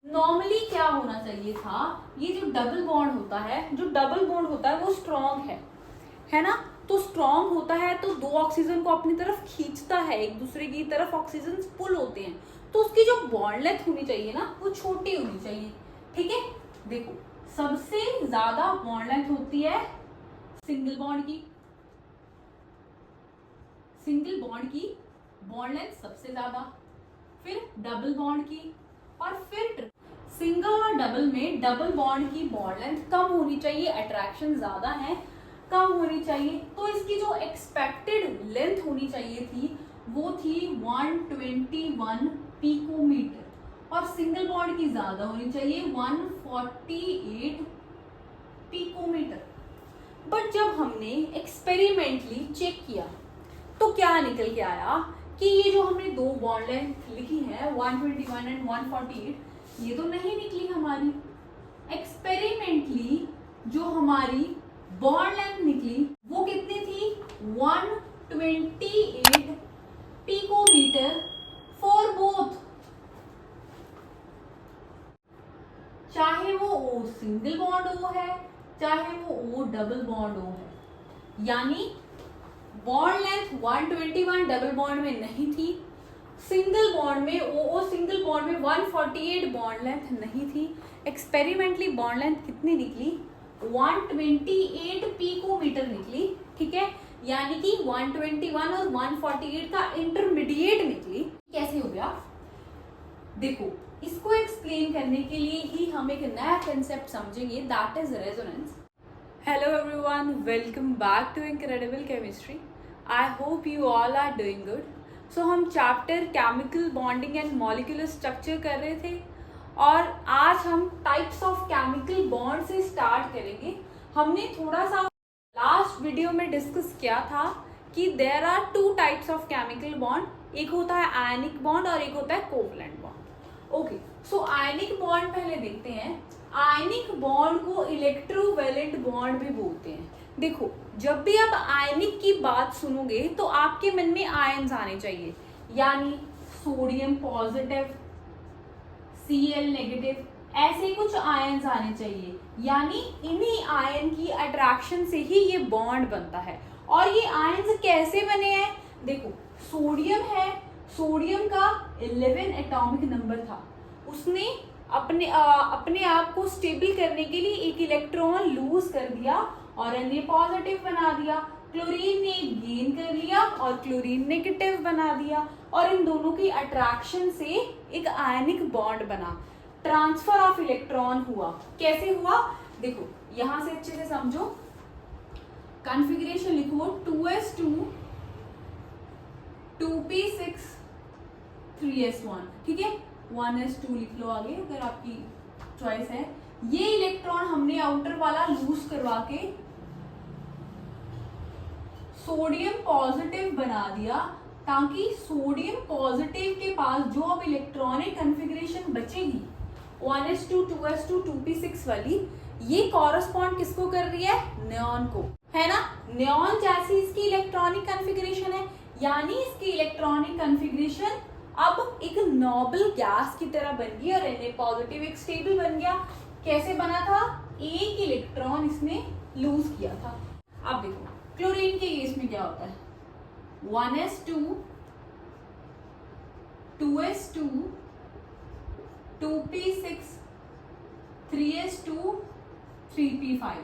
Normally क्या होना चाहिए था, ये जो डबल बॉन्ड होता है वो स्ट्रॉन्ग है ना। तो स्ट्रॉन्ग होता है तो दो ऑक्सीजन को अपनी तरफ खींचता है, एक दूसरे की तरफ ऑक्सीजन पुल होते हैं, तो उसकी जो बॉन्ड लेंथ होनी चाहिए ना वो छोटी होनी चाहिए। ठीक है, देखो सबसे ज्यादा बॉन्ड लेंथ होती है सिंगल बॉन्ड की बॉन्ड लेंथ सबसे ज्यादा, फिर डबल बॉन्ड की, और फिर सिंगल और डबल में डबल बॉन्ड की बॉन्ड लेंथ कम होनी चाहिए, अट्रैक्शन ज्यादा है, कम होनी चाहिए। तो इसकी जो एक्सपेक्टेड लेंथ होनी चाहिए थी वो थी 121 पिकोमीटर, और सिंगल बॉन्ड की ज्यादा होनी चाहिए 148 पिकोमीटर। बट जब हमने एक्सपेरिमेंटली चेक किया तो क्या निकल के आया कि ये जो हमने दो बॉन्ड लेंथ लिखी है 121 एंड 148, ये तो नहीं निकली हमारी। एक्सपेरिमेंटली जो हमारी बॉन्ड लेंथ निकली वो कितनी थी, 128 पिकोमीटर फॉर बोथ, चाहे वो ओ सिंगल बॉन्ड ओ है चाहे वो ओ डबल बॉन्ड ओ है। यानी बॉन्ड लेंथ 121 डबल बॉन्ड में नहीं थी, सिंगल बॉन्ड में ओ सिंगल बॉन्ड में 148 बॉन्ड लेंथ नहीं थी। एक्सपेरिमेंटली बॉन्ड लेंथ कितनी निकली, 128 पिकोमीटर निकली। ठीक है, यानी कि 121 और 148 का इंटरमीडिएट निकली। कैसे हो गया, देखो इसको एक्सप्लेन करने के लिए ही हम एक नया कंसेप्ट समझेंगे, that is resonance. Hello everyone, welcome back to Incredible Chemistry. I hope you all are doing good. So हम chapter chemical bonding and molecular structure कर रहे थे और आज हम टाइप्स ऑफ केमिकल बॉन्ड से स्टार्ट करेंगे। हमने थोड़ा सा लास्ट वीडियो में डिस्कस किया था कि there are two types of chemical bond, एक होता है आयनिक बॉन्ड और एक होता है covalent bond. Okay, so ionic bond पहले देखते हैं। आयनिक बॉन्ड को इलेक्ट्रोवैलेंट बॉन्ड भी बोलते हैं। देखो जब भी आप आयनिक की बात सुनोगे तो आपके मन में आयन्स आने चाहिए, यानी सोडियम पॉजिटिव, Cl नेगेटिव, ऐसे कुछ आयन्स आने चाहिए। यानी इन्हीं आयन की अट्रैक्शन से ही ये बॉन्ड बनता है। और ये आयन्स कैसे बने हैं, देखो सोडियम है, सोडियम का 11 एटॉमिक नंबर था, उसने अपने आप को स्टेबल करने के लिए एक इलेक्ट्रॉन लूज कर दिया और Na पॉजिटिव बना दिया। क्लोरीन ने गेन कर लिया और क्लोरीन नेगेटिव बना दिया, और इन दोनों की अट्रैक्शन से एक आयनिक बॉन्ड बना, ट्रांसफर ऑफ इलेक्ट्रॉन हुआ। कैसे हुआ, देखो यहां से अच्छे से समझो, कॉन्फ़िगरेशन लिखो 2s2 2p6 3s1। ठीक है, 1s2 लिख लो आगे अगर आपकी चॉइस है। ये इलेक्ट्रॉन हमने आउटर वाला लूज करवा के सोडियम पॉजिटिव बना दिया, ताकि सोडियम पॉजिटिव के पास जो अब इलेक्ट्रॉनिक कॉन्फ़िगरेशन बचेगी 1s2 2s2 2p6 वाली, ये कॉरस्पॉन्ड किसको कर रही है, नियॉन को, है ना। नियॉन जैसी इसकी इलेक्ट्रॉनिक कॉन्फ़िगरेशन है, यानी इसकी इलेक्ट्रॉनिक कॉन्फ़िगरेशन अब एक नोबल गैस की तरह बन गई और Na पॉजिटिव एक स्टेबल बन गया। कैसे बना था, एक इलेक्ट्रॉन इसने लूज किया था। अब देखो क्लोरीन के केस में क्या होता है, 1s2 2s2 2p6 3s2 3p5।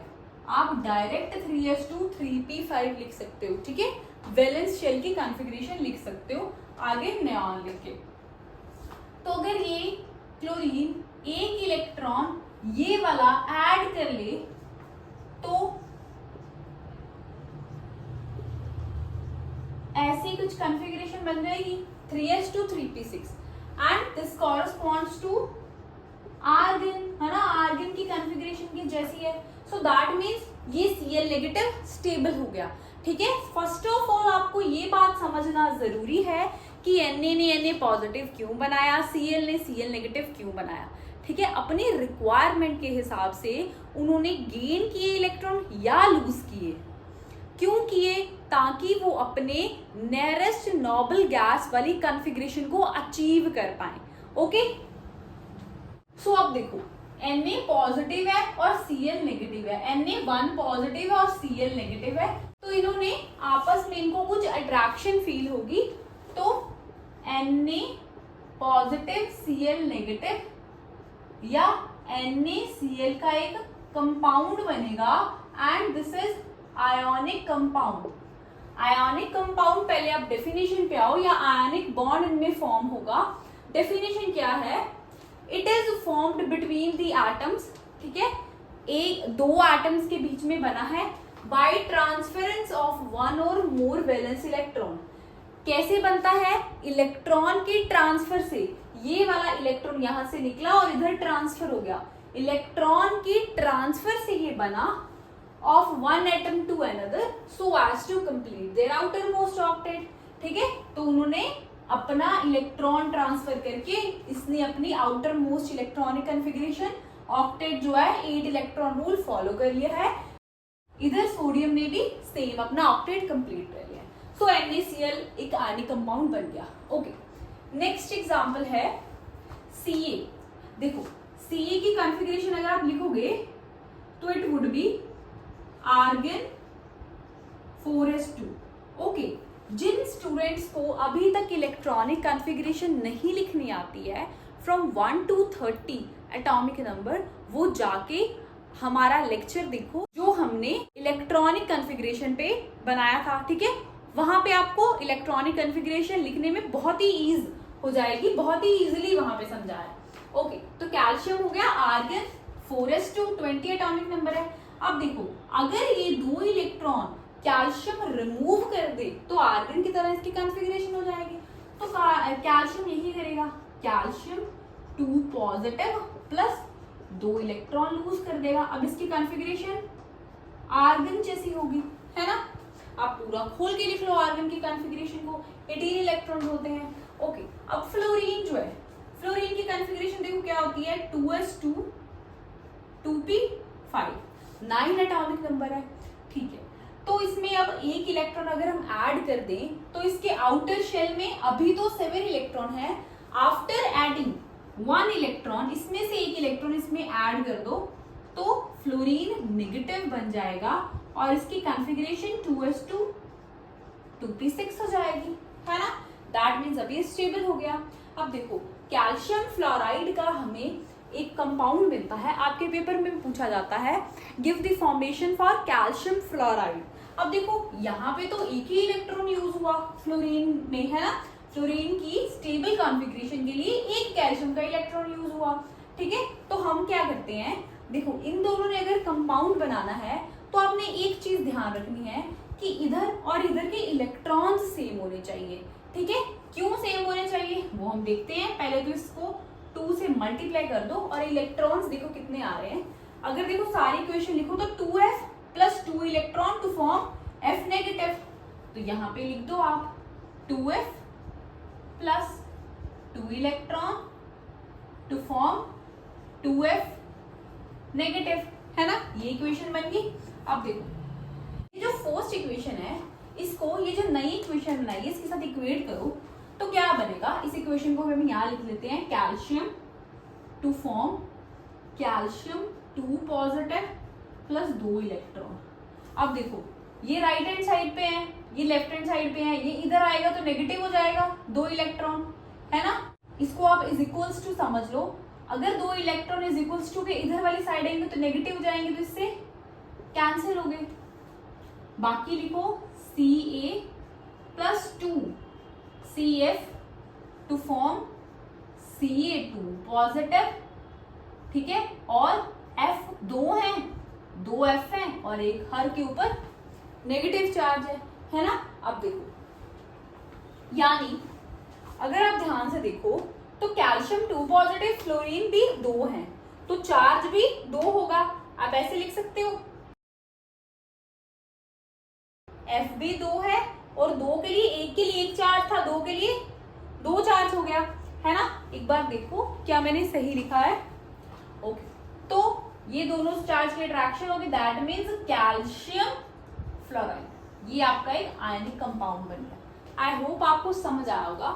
आप डायरेक्ट 3s2 3p5 लिख सकते हो। ठीक है, वैलेंस शेल की कॉन्फ़िगरेशन लिख सकते हो आगे नियॉन लिख के। तो अगर ये क्लोरीन एक इलेक्ट्रॉन ये वाला ऐड कर ले तो ऐसी कुछ कॉन्फ़िगरेशन बन जाएगी 3s2 3p6 and this corresponds to argon, है ना, आर्गन की कॉन्फ़िगरेशन की जैसी है। सो दैट मीन्स ये Cl नेगेटिव स्टेबल हो गया। ठीक है, फर्स्ट ऑफ ऑल आपको ये बात समझना जरूरी है कि Na ने Na पॉजिटिव क्यों बनाया, Cl ने Cl नेगेटिव क्यों बनाया। ठीक है, अपनी रिक्वायरमेंट के हिसाब से उन्होंने गेन किए इलेक्ट्रॉन या लूज किए, क्यों किए, ताकि वो अपने नियरेस्ट नोबल गैस वाली कॉन्फ़िगरेशन को अचीव कर पाए। ओके, सो अब देखो Na पॉजिटिव है और Cl नेगेटिव है, Na1 पॉजिटिव है और Cl नेगेटिव है, तो इन्होंने आपस में इनको कुछ अट्रैक्शन फील होगी, तो Na पॉजिटिव Cl नेगेटिव या NaCl का एक कंपाउंड बनेगा and this is ionic compound. Ionic compound पहले आप डेफिनेशन पे आओ, या आयोनिक बॉन्ड इनमें फॉर्म होगा। डेफिनेशन क्या है? It is formed between the atoms, ठीक है, एक दो एटम्स के बीच में बना है बाय ट्रांसफरेंस ऑफ वन और मोर वैलेंस इलेक्ट्रॉन। कैसे बनता है? इलेक्ट्रॉन के ट्रांसफर से। ये वाला इलेक्ट्रॉन यहां से निकला और इधर ट्रांसफर हो गया, इलेक्ट्रॉन की ट्रांसफर से ये बना of one atom to another so as to complete their outermost octet, ठीक है। तो उन्होंने अपना इलेक्ट्रॉन ट्रांसफर करके इसने अपनी outer most electronic configuration octet जो है 8 इलेक्ट्रॉन रूल फॉलो कर लिया है। इधर सोडियम ने भी सेम अपना ऑक्टेट कंप्लीट कर लिया है। सो NaCl एक आयनिक कंपाउंड बन गया। ओके, नेक्स्ट एग्जांपल है Ca। देखो Ca की कॉन्फ़िगरेशन अगर आप लिखोगे तो it would be argon 4s2। Okay, जिन स्टूडेंट्स को अभी तक इलेक्ट्रॉनिक कॉन्फ़िगरेशन नहीं लिखनी आती है फ्रॉम 1 to 30 एटॉमिक नंबर, वो जाके हमारा लेक्चर देखो जो हमने इलेक्ट्रॉनिक कॉन्फ़िगरेशन पे बनाया था, ठीक है। वहां पे आपको इलेक्ट्रॉनिक कॉन्फ़िगरेशन लिखने में बहुत ही ईज हो जाएगी, बहुत ही इजीली वहां पे समझाया है। ओके, तो कैल्शियम हो गया आर्गन 4s2, 20 एटॉमिक नंबर है। अब देखो अगर ये दो इलेक्ट्रॉन कैल्शियम रिमूव कर दे तो आर्गन की तरह इसकी कॉन्फ़िगरेशन हो जाएगी। तो कैल्शियम यही करेगा, calcium 2 positive plus 2 electron lose कर देगा। अब इसकी कॉन्फ़िगरेशन आर्गन जैसी होगी, है ना। आप पूरा खोल के लिख लो आर्गन की कॉन्फ़िगरेशन को, 18 इलेक्ट्रॉन होते हैं। ओके, अब फ्लोरीन जो है, फ्लोरीन की कॉन्फ़िगरेशन देखो क्या होती है, 2s2 2p5, 9 एटॉमिक नंबर है, ठीक है। तो इसमें अब एक इलेक्ट्रॉन अगर हम ऐड कर दें तो इसके आउटर शेल में अभी तो 7 इलेक्ट्रॉन है, आफ्टर एडिंग 1 इलेक्ट्रॉन इसमें से एक इलेक्ट्रॉन इसमें ऐड कर दो तो फ्लोरीन नेगेटिव बन जाएगा और इसकी कॉन्फ़िगरेशन 2s2 2p6 हो जाएगी, है ना। दैट मीन्स अब ये स्टेबल हो गया। अब देखो कैल्शियम फ्लोराइड का हमें एक कंपाउंड मिलता है, आपके पेपर में पूछा जाता है give the formation for calcium fluoride. अब देखो यहाँ पे तो एक ही इलेक्ट्रॉन यूज हुआ फ्लोरीन में, है ना। फ्लोरीन की स्टेबल कॉन्फ़िगरेशन के लिए एक कैल्शियम का इलेक्ट्रॉन यूज हुआ, ठीक है। तो हम क्या करते हैं, देखो इन दोनों ने अगर कंपाउंड बनाना है तो आपने एक चीज ध्यान रखनी है कि इधर और इधर के इलेक्ट्रॉन्स सेम होने चाहिए, ठीक है। क्यों सेम होने चाहिए वो हम देखते हैं। पहले तो इसको 2 से मल्टीप्लाई कर दो और इलेक्ट्रॉन्स देखो कितने आ रहे हैं। अगर देखो सारी इक्वेशन लिखो तो 2f plus 2 electron to form f negative, तो यहाँ पे लिख दो आप 2f plus 2 electron to form 2f negative, है ना। ये इक्वेशन बन गई। अब देखो ये जो फर्स्ट इक्वेशन है इसको, ये जो नई इक्वेशन बनाई है इसके साथ इक्वेट करो तो क्या बनेगा। इस इक्वेशन को हम यहाँ लिख लेते हैं, calcium to form calcium 2 positive plus 2 electron. अब देखो ये राइट हैंड साइड पे है, ये लेफ्ट हैंड साइड पे है, ये इधर आएगा तो नेगेटिव हो जाएगा 2 इलेक्ट्रॉन, है ना। इसको आप इज इक्वल्स टू समझ लो। अगर 2 इलेक्ट्रॉन इज इक्वल्स टू के इधर वाली साइड आएंगे तो नेगेटिव हो जाएंगे, तो इससे कैंसिल हो गए। बाकी लिखो Ca plus 2 CF to form Ca2 positive, ठीक है। और F 2 है, 2 F है और एक हर के ऊपर नेगेटिव चार्ज है ना। अब देखो यानी अगर आप ध्यान से देखो तो कैल्शियम 2 पॉजिटिव, फ्लोरीन भी 2 है, तो चार्ज भी 2 होगा। आप ऐसे लिख सकते हो F भी 2 है और 2 के लिए एक चार्ज था, 2 के लिए 2 चार्ज हो गया, है ना। एक बार देखो क्या मैंने सही लिखा है। ओके, तो ये दोनों चार्ज की अट्रैक्शन होगी, दैट मीन्स कैल्शियम फ्लोराइड, ये आपका एक आयनिक कंपाउंड बन गया। आई होप आपको समझ आया होगा।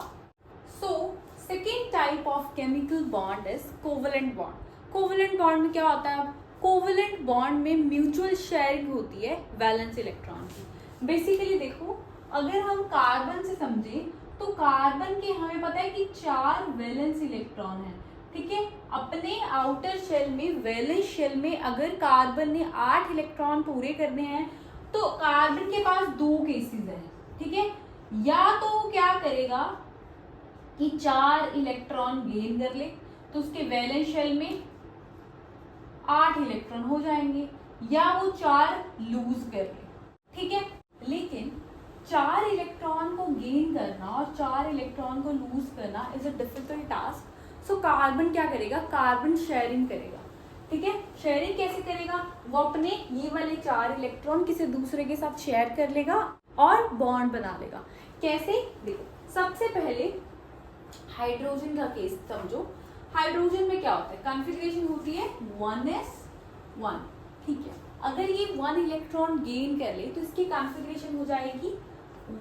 So second type of chemical bond is covalent bond. Covalent bond में क्या होता है? कोवेलेंट बॉन्ड में म्यूचुअल शेयरिंग होती है वैलेंस इलेक्ट्रॉन की। बेसिकली देखो, अगर हम कार्बन से समझें तो कार्बन के हमें पता है कि 4 वैलेंस इलेक्ट्रॉन है, ठीक है। अपने आउटर शेल में, वैलेंस शेल में अगर कार्बन ने 8 इलेक्ट्रॉन पूरे करने हैं तो कार्बन के पास 2 केसेस है, ठीक है। या तो वो क्या करेगा कि 4 इलेक्ट्रॉन गेन कर ले तो उसके वैलेंस शेल में 8 इलेक्ट्रॉन हो जाएंगे, या वो 4 लूज कर ले, ठीक है। लेकिन 4 इलेक्ट्रॉन को गेन करना और 4 इलेक्ट्रॉन को लूज करना is a difficult task. So carbon क्या करेगा? कार्बन शेयरिंग करेगा, ठीक है। शेयरिंग कैसे करेगा? वो अपने ये वाले 4 इलेक्ट्रॉन किसी दूसरे के साथ शेयर कर लेगा और बॉन्ड बना लेगा। कैसे? देखो, सबसे पहले हाइड्रोजन का केस समझो। हाइड्रोजन में क्या होता है? कॉन्फ़िगरेशन होती है 1s1, ठीक है। अगर ये 1 इलेक्ट्रॉन गेन कर ले तो इसकी कॉन्फ़िगरेशन हो जाएगी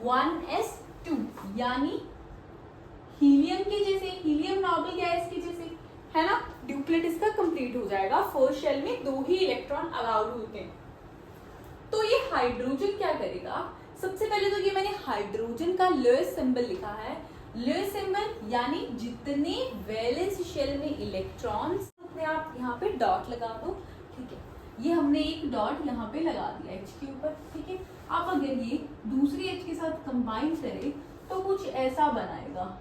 1s2, यानी हीलियम के जैसे, हीलियम नोबल गैस के जैसे, है ना। ड्यूप्लेट इसका कंप्लीट हो जाएगा। फर्स्ट शेल में 2 ही इलेक्ट्रॉन अलाउड होते हैं। तो ये हाइड्रोजन क्या करेगा? सबसे पहले तो ये मैंने हाइड्रोजन का लोएस्ट सिंबल लिखा है। लोएस्ट सिंबल यानी जितने वैलेंस शेल में इलेक्ट्रॉन्स, अपने आप यहाँ पे डॉट लगा दो, ठीक है। ये हमने एक डॉट यहाँ पे लगा दिया H के ऊपर, ठीक है। अब अगर ये दूसरी H के साथ कंबाइन करे तो कुछ ऐसा बनाएगा,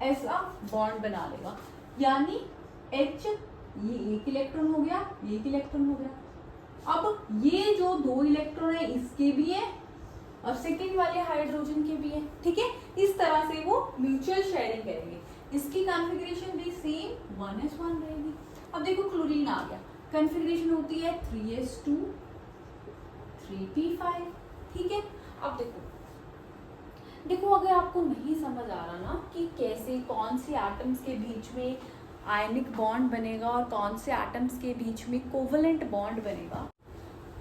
ऐसा बॉन्ड बना लेगा, यानी H, ये 1 इलेक्ट्रॉन हो गया, ये 1 इलेक्ट्रॉन हो गया। अब ये जो 2 इलेक्ट्रॉन है इसके भी है और सेकेंड वाले हाइड्रोजन के भी है, ठीक है। इस तरह से वो म्यूचुअल शेयरिंग करेंगे। इसकी कॉन्फ़िगरेशन भी सेम 1s1 रहेगी। अब देखो क्लोरीन आ गया, कॉन्फ़िगरेशन होती है 3s2 3p5, ठीक है। अब देखो अगर आपको नहीं समझ आ रहा ना कि कैसे कौन से एटम्स के बीच में आयनिक बॉन्ड बनेगा और कौन से एटम्स के बीच में कोवेलेंट बॉन्ड बनेगा,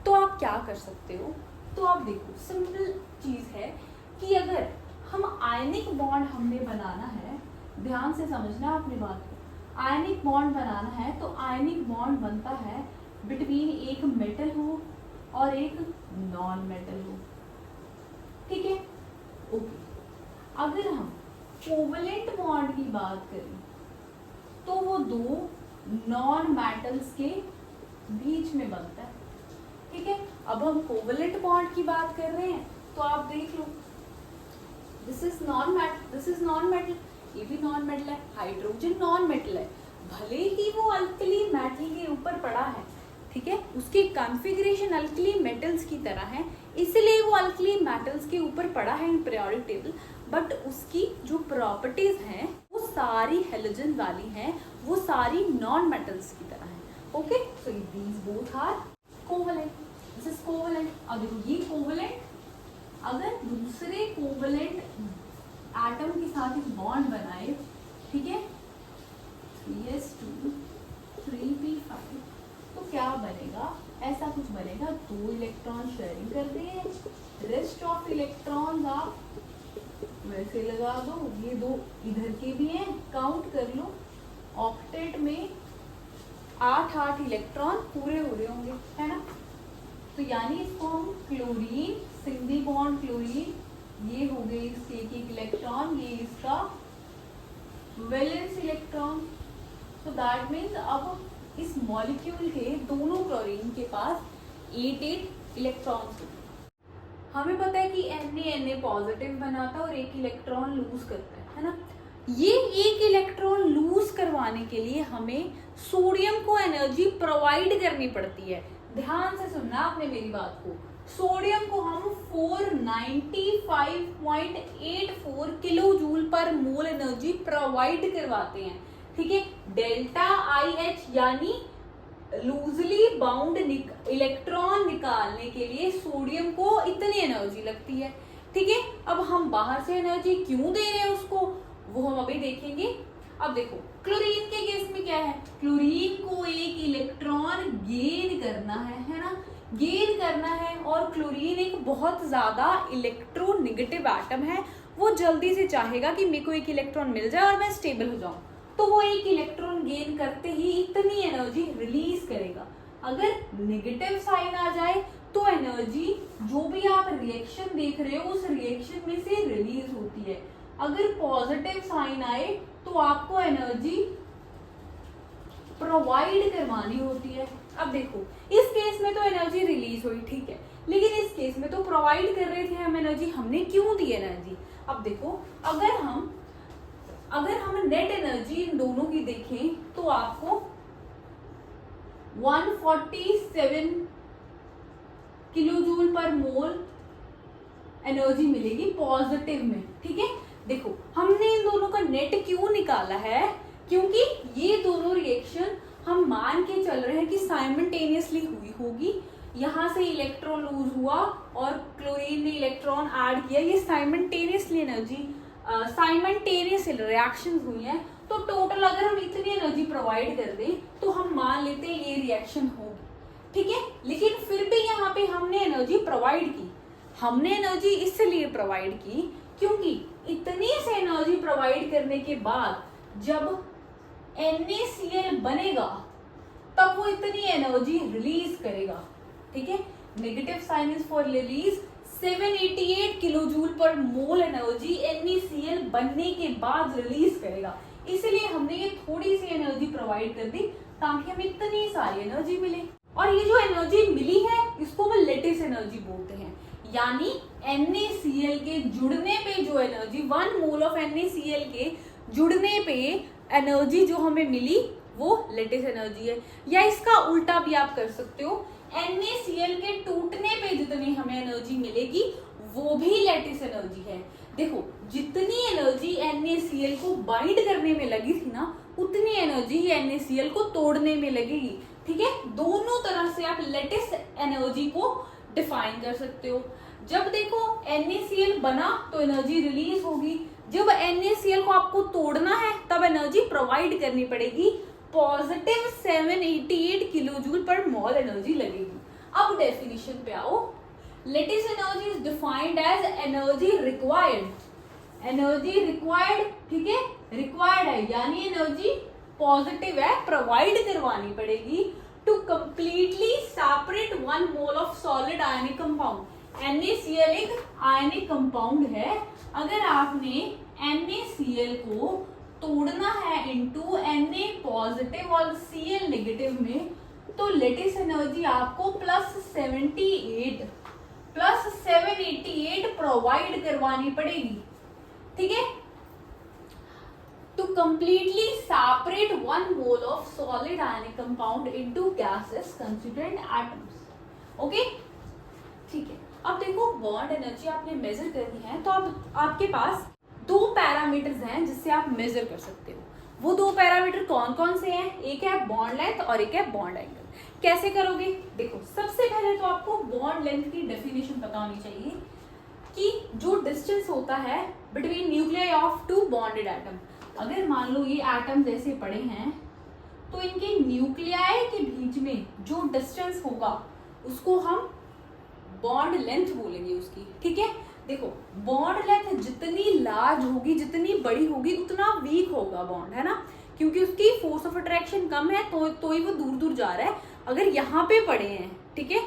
तो आप क्या कर सकते हो? तो आप देखो, सिंपल चीज है कि अगर हम आयनिक बॉन्ड हमने बनाना है, ध्यान से समझना अपनी बात को। आयनिक बॉन्ड बनाना है तो आयनिक बॉन्ड बनता है बिटवीन एक मेटल हो और एक नॉन मेटल हो, ठीक है। ओके, अगर हम कोवेलेंट बॉन्ड की बात करें तो वो 2 नॉन मेटल्स के बीच में बनता है, ठीक है। अब हम कोवेलेंट बॉन्ड की बात कर रहे हैं तो आप देख लो, दिस इज नॉन मेटल, ये भी नॉन मेटल है, हाइड्रोजन नॉन मेटल है, भले ही वो अल्कली मेटल के ऊपर पड़ा है, ठीक है। उसकी कॉन्फ़िगरेशन अल्कली मेटल्स की तरह है, इसलिए वो अल्कली मेटल्स के ऊपर पड़ा है इन पीरियोडिक टेबल, बट उसकी जो प्रॉपर्टीज हैं वो सारी हेलोजन वाली हैं, वो सारी नॉन मेटल्स की तरह हैं, okay. So these both are covalent, this is covalent. अब देखो ये कोवेलेंट अगर दूसरे कोवेलेंट एटम के साथ एक बॉन्ड बनाए, ठीक है, 3s2 3p5, तो क्या बनेगा? ऐसा कुछ बनेगा, 2 इलेक्ट्रॉन शेयरिंग कर दिए, रेस्ट ऑफ इलेक्ट्रॉन आप वैसे लगा दो, ये 2 इधर के भी हैं, काउंट कर लो, ऑक्टेट में 8 इलेक्ट्रॉन पूरे हो रहे होंगे, है ना। तो यानी इसको हम क्लोरीन, सिंगल बॉन्ड क्लोरीन, ये हो गए इसके 1 इलेक्ट्रॉन, ये इसका वैलेंस इलेक्ट्रॉन। तो दैट मीन्स अब इस मॉलिक्यूल के दोनों क्लोरीन के पास 8 इलेक्ट्रॉन्स होते हैं। हमें पता है कि Na पॉजिटिव बनाता है और 1 इलेक्ट्रॉन लूज करता है ना। ये 1 इलेक्ट्रॉन लूज करवाने के लिए हमें सोडियम को एनर्जी प्रोवाइड करनी पड़ती है। ध्यान से सुनना आपने मेरी बात को, सोडियम को हम 495.84 kilo joule per mole energy provide करवाते हैं, ठीक है। डेल्टा IH यानी लूजली बाउंड इलेक्ट्रॉन निकालने के लिए सोडियम को इतनी एनर्जी लगती है, ठीक है। अब हम बाहर से एनर्जी क्यों दे रहे हैं उसको, वो हम अभी देखेंगे। अब देखो क्लोरीन के केस में क्या है, क्लोरीन को 1 इलेक्ट्रॉन गेन करना है ना, गेन करना है। और क्लोरीन एक बहुत ज्यादा इलेक्ट्रोनेगेटिव एटम है, वो जल्दी से चाहेगा कि मेरे को एक इलेक्ट्रॉन मिल जाए और मैं स्टेबल हो जाऊं, तो वो एक इलेक्ट्रॉन गेन करते ही इतनी एनर्जी रिलीज करेगा। अगर नेगेटिव साइन आ जाए तो एनर्जी जो भी आप रिएक्शन देख रहे हो उस रिएक्शन में से रिलीज होती है। अगर पॉजिटिव साइन आए तो आपको एनर्जी प्रोवाइड करवानी होती है। अब देखो इस केस में तो एनर्जी रिलीज हुई, ठीक है, लेकिन इस केस में तो प्रोवाइड कर रहे थे हम एनर्जी, हमने क्यों दी एनर्जी? अब देखो अगर हम नेट एनर्जी इन दोनों की देखें तो आपको 147 kilo joule per mole energy मिलेगी पॉजिटिव में, ठीक है। देखो हमने इन दोनों का नेट क्यों निकाला है, क्योंकि ये दोनों रिएक्शन हम मान के चल रहे हैं कि साइमल्टेनियसली हुई होगी। यहाँ से इलेक्ट्रॉन लूज हुआ और क्लोरीन ने इलेक्ट्रॉन ऐड किया, ये साइमल्टेनियसली एनर्जी साइमल्टेनियस रिएक्शंस हुई हैं। तो टोटल अगर हम इतनी एनर्जी प्रोवाइड कर दें तो हम मान लेते हैं ये रिएक्शन होगी, ठीक है। लेकिन फिर भी यहाँ पे हमने एनर्जी प्रोवाइड की। हमने एनर्जी इसलिए प्रोवाइड की क्योंकि इतनी से एनर्जी प्रोवाइड करने के बाद जब NaCl बनेगा तब वो इतनी एनर्जी रिलीज करेगा, ठीक है। Negative sign is for release 788 kilojoule per mole energy NaCl बनने के बाद रिलीज करेगा। इसलिए हमने ये थोड़ी सी एनर्जी प्रोवाइड कर दी ताकि हमें इतनी सारी एनर्जी मिले। और ये जो एनर्जी मिली है इसको हम लेटिस एनर्जी बोलते हैं, यानी NaCl के जुड़ने पे जो एनर्जी 1 मोल ऑफ NaCl के जुड़ने पे एनर्जी जो हमें मिली वो लेटिस एनर्जी है। या इसका उल्टा भी आप कर सकते हो, NaCl के टूटने पे जितनी हमें एनर्जी मिलेगी वो भी लेटिस एनर्जी है। देखो जितनी एनर्जी NaCl को बाइंड करने में लगी थी ना उतनी एनर्जी NaCl को तोड़ने में लगेगी, ठीक है। दोनों तरह से आप लेटिस एनर्जी को डिफाइन कर सकते हो। जब देखो NaCl बना तो एनर्जी रिलीज होगी, जब NaCl को आपको तोड़ना है तब एनर्जी प्रोवाइड करनी पड़ेगी, positive 788 kilojoule per mole energy लगेगी। अब डेफिनेशन पे आओ। Lattice energy is defined as energy required. Energy required, ठीक है, रिक्वायर्ड है यानी एनर्जी पॉजिटिव है, प्रोवाइड करवानी पड़ेगी to completely separate 1 mole of solid ionic compound. NaCl एक आयनिक कंपाउंड है। अगर आपने NaCl को तोड़ना है इनटू Na पॉजिटिव और Cl नेगेटिव में तो लेटिस एनर्जी आपको प्लस 788 प्रोवाइड करवानी पड़ेगी, ठीक है, to completely separate 1 mole of solid ionic compound into gases constituent atoms. Okay, ठीक है। अब देखो बॉन्ड एनर्जी आपने मेजर करनी है तो अब आपके पास 2 पैरामीटर्स हैं जिससे आप मेजर कर सकते हो। वो 2 पैरामीटर कौन कौन से हैं? एक है बॉन्ड लेंथ और एक है बॉन्ड एंगल। कैसे करोगे? देखो सबसे पहले तो आपको बॉन्ड लेंथ की डेफिनेशन पता होनी चाहिए कि जो डिस्टेंस होता है between nuclei of 2 bonded atom. अगर मान लो ये एटम्स ऐसे पड़े हैं तो इनके न्यूक्लियाई के बीच में जो डिस्टेंस होगा उसको हम बॉन्ड लेंथ बोलेंगे उसकी, ठीक है। देखो बॉन्ड लेंथ जितनी लार्ज होगी, जितनी बड़ी होगी, उतना वीक होगा बॉन्ड, है ना, क्योंकि उसकी फोर्स ऑफ अट्रैक्शन कम है तो ही वो दूर दूर जा रहा है। अगर यहाँ पे पड़े हैं, ठीक है,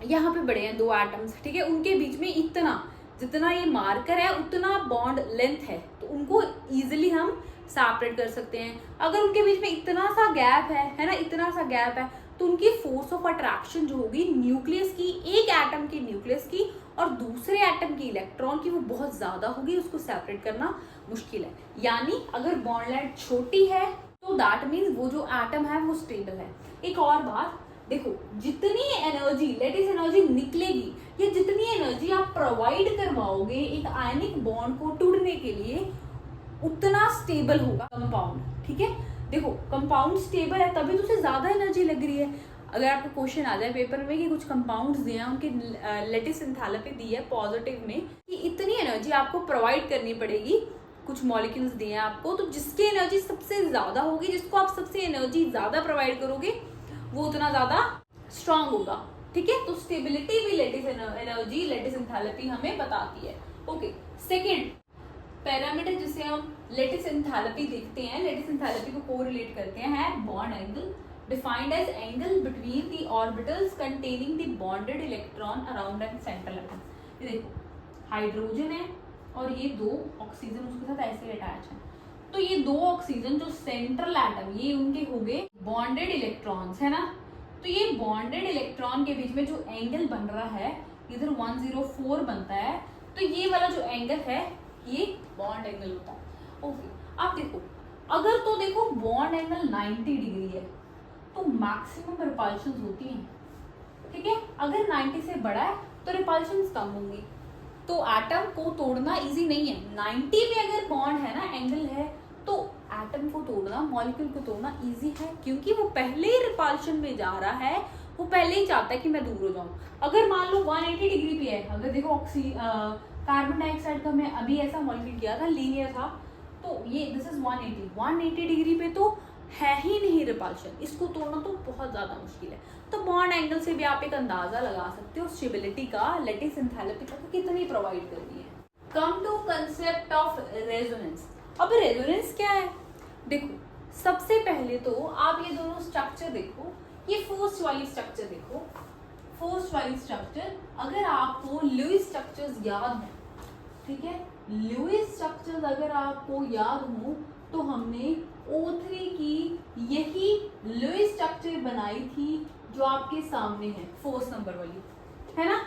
यहाँ पे पड़े हैं 2 एटम्स, ठीक है, उनके बीच में इतना जितना ये मार्कर है उतना बॉन्ड लेंथ है तो उनको इजिली हम सेपरेट कर सकते हैं। अगर उनके बीच में इतना सा गैप है ना, इतना सा गैप है तो उनकी फोर्स ऑफ अट्रैक्शन जो होगी न्यूक्लियस की, एक एटम की न्यूक्लियस की और दूसरे एटम की इलेक्ट्रॉन की, वो बहुत ज्यादा होगी, उसको सेपरेट करना मुश्किल है। यानी अगर बॉन्ड लेंथ छोटी है तो दैट मीन्स वो जो एटम है वो स्टेबल है। एक और बात देखो, जितनी एनर्जी लेटिस एनर्जी निकलेगी या जितनी एनर्जी आप प्रोवाइड करवाओगे एक आयनिक बॉन्ड को टूटने के लिए उतना स्टेबल होगा कंपाउंड, ठीक है। देखो कंपाउंड स्टेबल है तभी तो उसे ज्यादा एनर्जी लग रही है। अगर आपको क्वेश्चन आ जाए पेपर में कि कुछ कंपाउंड्स दिए हैं उनकी लेटिस एंथैल्पी दी है पॉजिटिव में कि इतनी एनर्जी आपको प्रोवाइड करनी पड़ेगी, कुछ मॉलिक्यूल्स दिए हैं आपको, तो जिसकी एनर्जी सबसे ज्यादा होगी, जिसको आप सबसे एनर्जी ज्यादा प्रोवाइड करोगे वो उतना ज्यादा स्ट्रांग होगा, ठीक है, तो स्टेबिलिटी भी लैटिस एनर्जी, लैटिस एंथैल्पी हमें बताती है। ओके, सेकेंड पैरामीटर जिसे हम लैटिस एंथैल्पी देखते हैं, लैटिस एंथैल्पी को कोरिलेट करते हैं bond angle, defined as angle between the orbitals containing the bonded electron around an central atom. ये देखो हाइड्रोजन है और ये दो ऑक्सीजन उसके साथ ऐसे अटैच है, तो ये दो ऑक्सीजन जो सेंट्रल एटम ये उनके हो गए बॉन्डेड इलेक्ट्रॉन्स, है ना। तो ये बॉन्डेड इलेक्ट्रॉन के बीच में जो एंगल बन रहा है इधर 104 बनता है, तो ये वाला जो एंगल है ये बॉन्ड एंगल होता है। ओके, अब देखो अगर तो देखो बॉन्ड एंगल 90 डिग्री है तो मैक्सिमम रिपल्शंस होती हैं, ठीक है। अगर 90 से बड़ा है तो रिपल्शंस कम होंगी, तो एटम को तोड़ना इजी नहीं है। 90 में अगर बॉन्ड है ना, एंगल है, तो एटम को तोड़ना, मॉलिक्यूल को तोड़ना इजी है, क्योंकि वो पहले ही रिपल्शन में जा रहा है, वो पहले ही चाहता है कि मैं दूर हो जाऊं। अगर मान लो 180 डिग्री पे है, अगर देखो कार्बन डाइऑक्साइड का मैं अभी ऐसा मॉलिक्यूल किया था, लीनियर था, तो ये दिस इज 180 डिग्री पे तो है ही नहीं रिपल्शन, इसको तोड़ना तो बहुत ज्यादा मुश्किल है। तो बॉन्ड एंगल से भी आप एक अंदाजा लगा सकते हो स्टेबिलिटी का, लैटिस एंथैल्पी का कितनी प्रोवाइड करनी है। Come to concept of resonance. अब रेजोनेंस क्या है, देखो सबसे पहले तो आप ये दोनों स्ट्रक्चर देखो, ये फोर्स वाली स्ट्रक्चर देखो, फोर्स वाली स्ट्रक्चर, अगर आपको लुईस स्ट्रक्चर्स याद हो, ठीक है, लुईस स्ट्रक्चर्स अगर आपको याद हो तो हमने O3 की यही लुईस स्ट्रक्चर बनाई थी जो आपके सामने है, फोर्स नंबर वाली, है ना।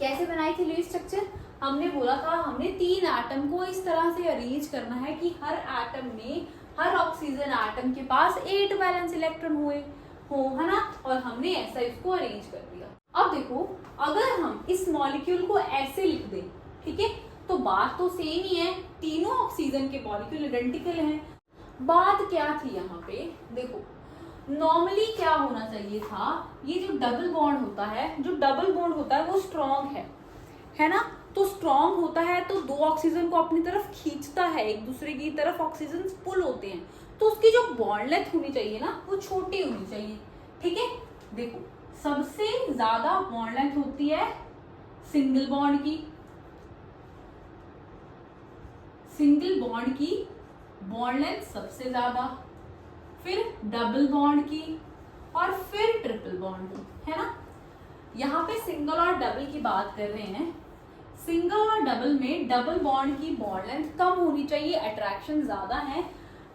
कैसे बनाई थी लुईस स्ट्रक्चर, हमने बोला था हमने 3 एटम को इस तरह से अरेंज करना है कि हर एटम में, हर ऑक्सीजन एटम के पास 8 वैलेंस इलेक्ट्रॉन हो, है ना, और हमने ऐसा इसको अरेंज कर दिया। अब देखो अगर हम इस मॉलिक्यूल को ऐसे लिख दें, ठीक है, तो बात तो सेम ही है, तीनों ऑक्सीजन के मॉलिक्यूल आइडेंटिकल हैं। बात क्या थी यहाँ पे, देखो नॉर्मली क्या होना चाहिए था, ये जो डबल बॉन्ड होता है, जो डबल बॉन्ड होता है वो स्ट्रॉन्ग है ना, तो स्ट्रॉन्ग होता है तो दो ऑक्सीजन को अपनी तरफ खींचता है, एक दूसरे की तरफ ऑक्सीजन पुल होते हैं, तो उसकी जो बॉन्ड लेंथ होनी चाहिए ना वो छोटी होनी चाहिए, ठीक है। देखो सबसे ज्यादा बॉन्ड लेंथ होती है सिंगल बॉन्ड की, सिंगल बॉन्ड की बॉन्ड लेंथ सबसे ज्यादा, फिर डबल बॉन्ड की, और फिर ट्रिपल बॉन्ड की, है ना। यहाँ पे सिंगल और डबल की बात कर रहे हैं, सिंगल और डबल में डबल बॉन्ड की बॉन्ड लेंथ कम होनी चाहिए, अट्रैक्शन ज्यादा है,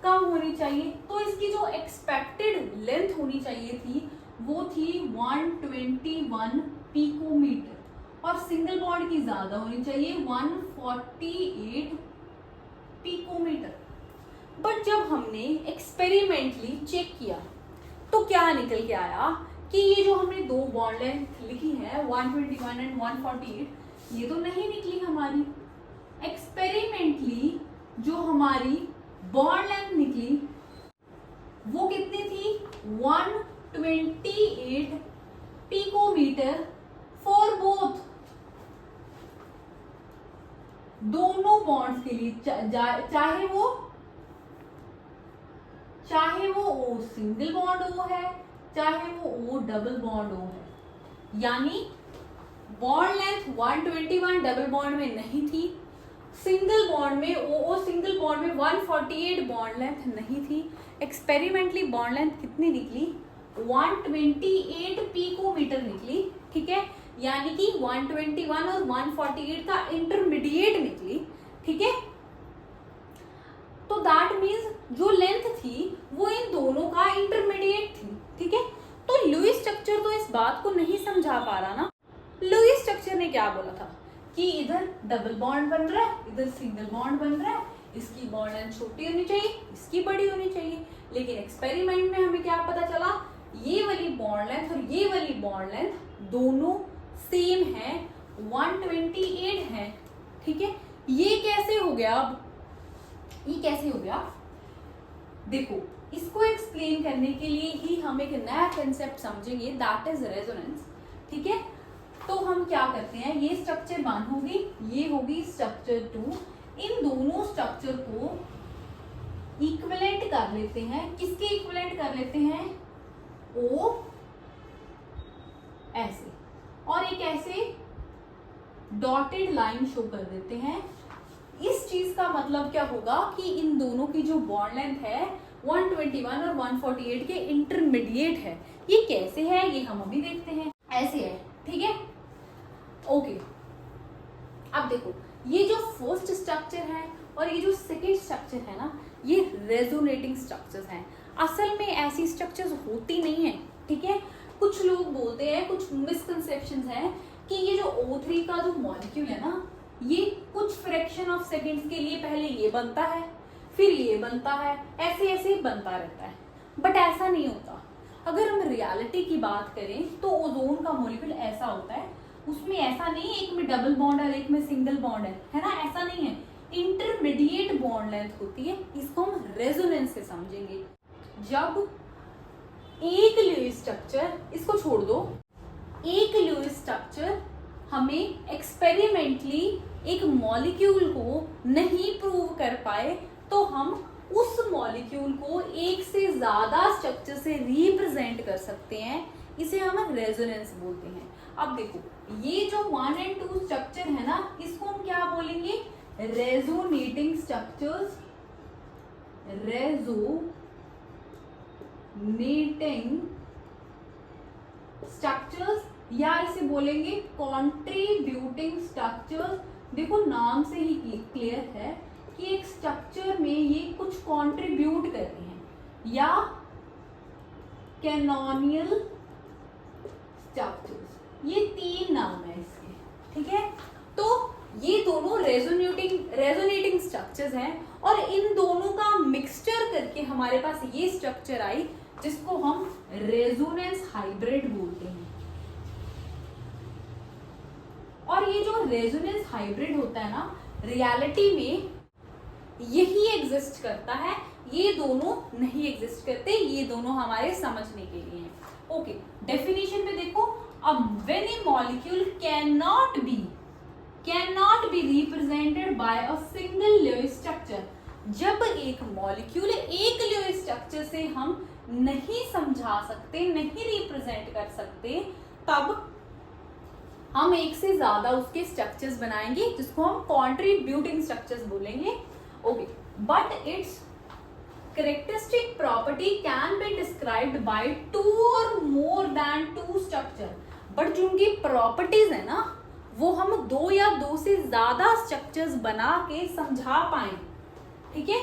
कम होनी चाहिए, तो इसकी जो एक्सपेक्टेड लेंथ होनी चाहिए थी वो थी 121 पिकोमीटर, और सिंगल बॉन्ड की ज्यादा होनी चाहिए 148 पिकोमीटर। बट जब हमने एक्सपेरिमेंटली चेक किया तो क्या निकल के आया कि ये जो हमने दो बॉन्ड लेंथ लिखी है 121 एंड 148, ये तो नहीं निकली हमारी। एक्सपेरिमेंटली जो हमारी बॉन्ड लेंथ निकली वो कितनी थी, 128 पिकोमीटर फॉर बोथ, दोनों बॉन्ड्स के लिए, चाहे वो O सिंगल बॉन्ड O है, चाहे वो O डबल बॉन्ड O है। यानी बॉन्ड लेंथ 121 डबल बॉन्ड में नहीं थी, सिंगल बॉन्ड में O सिंगल बॉन्ड में 148 बॉन्ड लेंथ नहीं थी। एक्सपेरिमेंटली बॉन्ड लेंथ कितनी निकली, 128 पिकोमीटर निकली, ठीक है, यानी कि 121 और 148 का इंटरमीडिएट निकली, ठीक है। तो दैट मीन्स जो लेंथ थी वो इन दोनों का इंटरमीडिएट थी, ठीक है। तो लुईस स्ट्रक्चर तो इस बात को नहीं समझा पा रहा ना। लुईस स्ट्रक्चर ने क्या बोला था कि इधर डबल बॉन्ड बन रहा है, इधर सिंगल बॉन्ड बन रहा है, इसकी बॉन्ड लेंथ छोटी होनी चाहिए, इसकी बड़ी होनी चाहिए। लेकिन एक्सपेरिमेंट में हमें क्या पता चला, ये वाली बॉन्ड लेंथ और ये वाली बॉन्ड लेंथ दोनों सेम है, 128 है, ठीक है। ये कैसे हो गया, अब ये कैसे हो गया, देखो इसको एक्सप्लेन करने के लिए ही हम एक नया कंसेप्ट समझेंगे, दैट इज रेजोनेंस, ठीक है। तो हम क्या करते हैं, ये स्ट्रक्चर 1 होगी, ये होगी स्ट्रक्चर 2, इन दोनों स्ट्रक्चर को इक्विवेलेंट कर लेते हैं। किसके इक्विवेलेंट कर लेते हैं, O ऐसे, और एक ऐसे डॉटेड लाइन शो कर देते हैं। इस चीज का मतलब क्या होगा कि इन दोनों की जो बॉन्ड लेंथ है 121 और 148 के इंटरमीडिएट है। ये कैसे है ये हम अभी देखते हैं। ऐसे है, ठीक है, ओके। अब देखो ये जो फर्स्ट स्ट्रक्चर है और ये जो सेकेंड स्ट्रक्चर है ना, ये रेजोनेटिंग स्ट्रक्चर्स हैं। असल में ऐसी स्ट्रक्चर्स होती नहीं है, ठीक है। कुछ लोग बोलते हैं, कुछ मिसकंसेप्शंस हैं कि ये जो O3 का जो मॉलिक्यूल है ना, ये कुछ फ्रैक्शन ऑफ सेकेंड्स के लिए पहले ये बनता है, फिर ये बनता है, ऐसे ऐसे बनता रहता है, बट ऐसा नहीं होता। अगर हम रियलिटी की बात करें तो ओजोन का मॉलिक्यूल ऐसा होता है, उसमें ऐसा नहीं है एक में डबल बॉन्ड है एक में सिंगल बॉन्ड है ना, ऐसा नहीं है। इंटरमीडिएट बॉन्ड लेंथ होती है, इसको हम रेजोनेंस से समझेंगे। जब एक ल्यूइस स्ट्रक्चर, इसको छोड़ दो, एक ल्यूइस स्ट्रक्चर हमें एक्सपेरिमेंटली एक मॉलिक्यूल को नहीं प्रूव कर पाए तो हम उस मॉलिक्यूल को एक से ज्यादा स्ट्रक्चर से रिप्रेजेंट कर सकते हैं, इसे हम रेजोनेंस बोलते हैं। अब देखो ये जो 1 और 2 स्ट्रक्चर है ना, इसको हम क्या बोलेंगे, रेजोनेटिंग स्ट्रक्चर्स, रेजोनेटिंग स्ट्रक्चर्स, या इसे बोलेंगे कॉन्ट्रीब्यूटिंग स्ट्रक्चर्स। देखो नाम से ही क्लियर है कि एक स्ट्रक्चर में ये कुछ कंट्रीब्यूट कर रहे हैं, या कैनोनियल स्ट्रक्चर्स, ये 3 नाम है इसके, ठीक है। तो ये दोनों रेजोनेटिंग स्ट्रक्चर्स हैं और इन दोनों का मिक्सचर करके हमारे पास ये स्ट्रक्चर आई जिसको हम रेजोनेंस हाइब्रिड बोलते हैं। और ये जो रेजोनेंस हाइब्रिड होता है ना, रियलिटी में यही एग्जिस्ट करता है, ये दोनों नहीं एग्जिस्ट करते, ये दोनों हमारे समझने के लिए हैं। ओके, डेफिनेशन पे देखो, अब when A molecule can not be represented by a single Lewis structure, जब एक मॉलिक्यूल एक ल्यूइस स्ट्रक्चर से हम नहीं समझा सकते, नहीं रिप्रेजेंट कर सकते, तब हम एक से ज्यादा उसके स्ट्रक्चर्स बनाएंगे जिसको हम कंट्रीब्यूटिंग स्ट्रक्चर्स बोलेंगे। Okay, but it's characteristic property can be described by 2 or more than 2 structure, but जो उनकी प्रॉपर्टीज है ना, वो हम 2 या 2 से ज्यादा स्ट्रक्चर्स बना के समझा पाए, ठीक है।